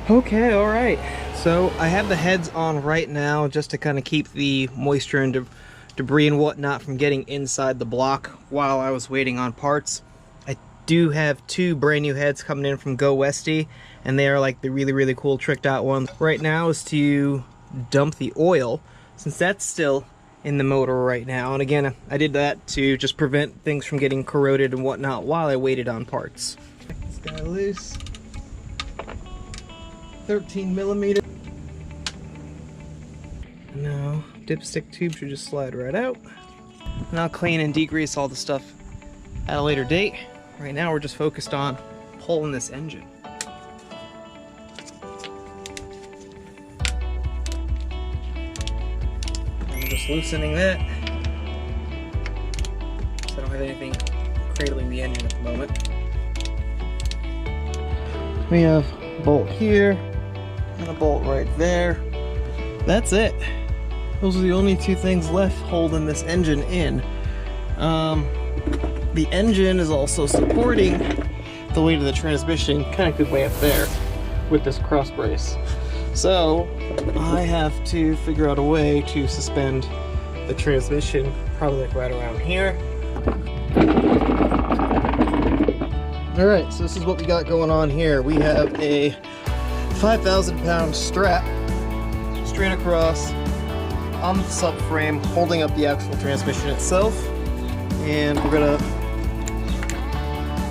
Okay, all right. So I have the heads on right now just to kind of keep the moisture and debris and whatnot from getting inside the block while I was waiting on parts. I do have two brand new heads coming in from Go Westy, and they are like the really cool tricked out ones. Right now is to dump the oil, since that's still in the motor right now. And again, I did that to just prevent things from getting corroded and whatnot while I waited on parts. Get this guy loose. 13mm. Now, dipstick tube should just slide right out. And I'll clean and degrease all the stuff at a later date. Right now we're just focused on pulling this engine. I'm just loosening that. So I don't have anything cradling the engine at the moment. We have a bolt here and a bolt right there. That's it. Those are the only two things left holding this engine in. The engine is also supporting the weight of the transmission kind of good way up there with this cross brace. So I have to figure out a way to suspend the transmission, probably like right around here. Alright, so this is what we got going on here. We have a 5,000-pound strap straight across on the subframe holding up the actual transmission itself, and we're gonna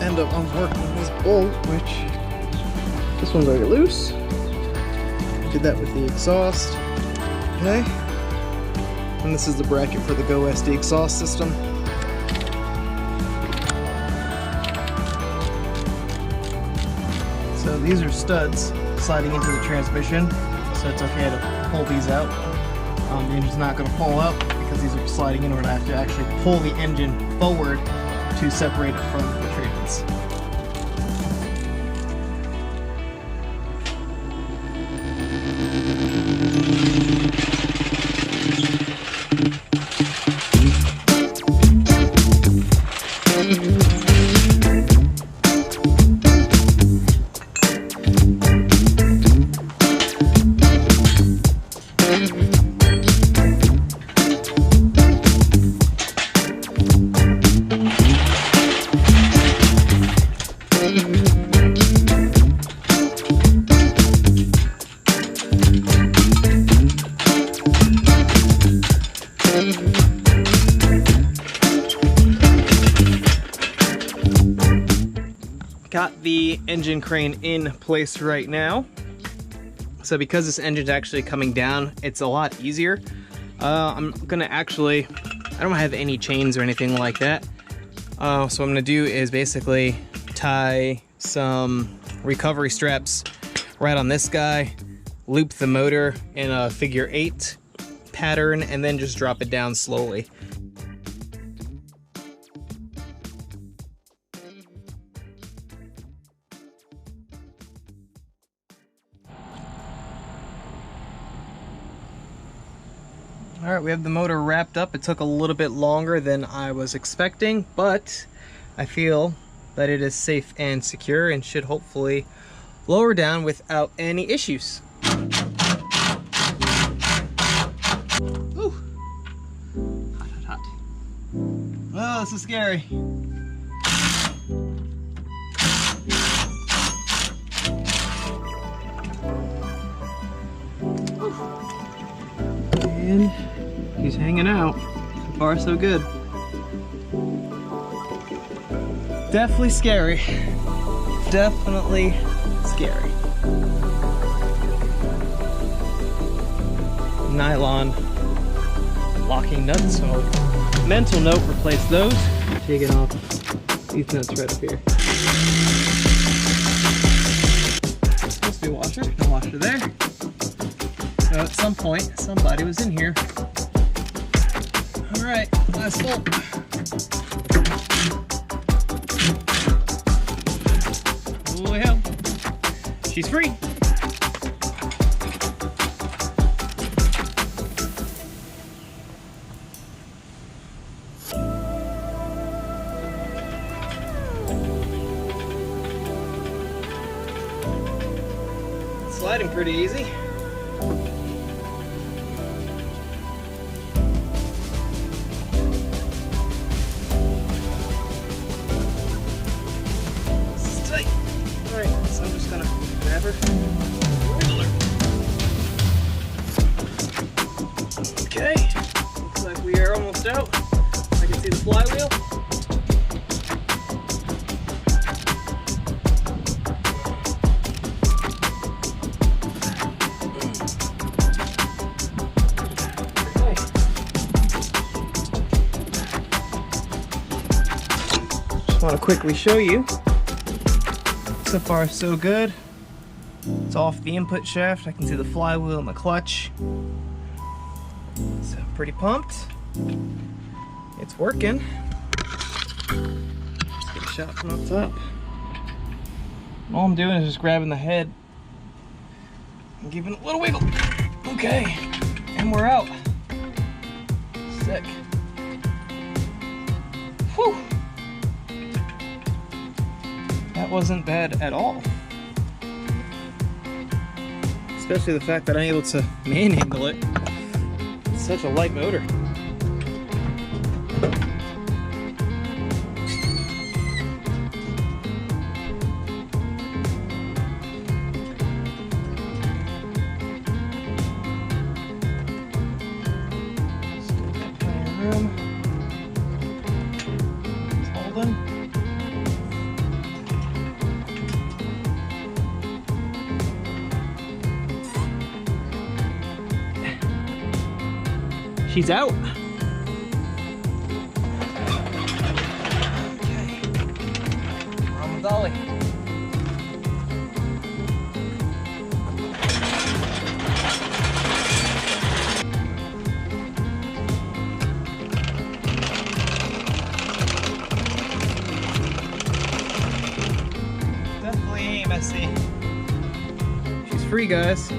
end up unworking this bolt, which this one's already loose. Did that with the exhaust. Okay, and this is the bracket for the Go SD exhaust system. So these are studs sliding into the transmission, so it's okay to pull these out. The engine's not going to pull out because these are sliding in. We're going to have to actually pull the engine forward to separate it from the trans. Got the engine crane in place right now. So because this engine's actually coming down, it's a lot easier. I'm gonna actually, I don't have any chains or anything like that. So what I'm gonna do is basically tie some recovery straps right on this guy, loop the motor in a figure 8 pattern, and then just drop it down slowly. Alright, we have the motor wrapped up. It took a little bit longer than I was expecting, but I feel that it is safe and secure and should hopefully lower down without any issues. Ooh. Hot. Oh, this is scary. And he's hanging out. So far, so good. Definitely scary. Definitely scary. Nylon locking nuts, so mental note, replace those. Taking off these nuts right up here. Supposed to be a washer, no washer there. So at some point, somebody was in here. All right, last bolt. Oh hell, she's free. sliding pretty easy. This is tight. Alright, so I'm just gonna grab her. Wiggle her. Okay, looks like we are almost out. I can see the flywheel. Just want to quickly show you. So far, so good. It's off the input shaft. I can see the flywheel and the clutch. So I'm pretty pumped. It's working. Let's get a shot from up top. All I'm doing is just grabbing the head and giving it a little wiggle. Okay, and we're out. Sick. Whew. That wasn't bad at all. Especially the fact that I'm able to manhandle it. It's such a light motor. She's out. Okay. We're on the dolly. Definitely ain't messy. She's free, guys.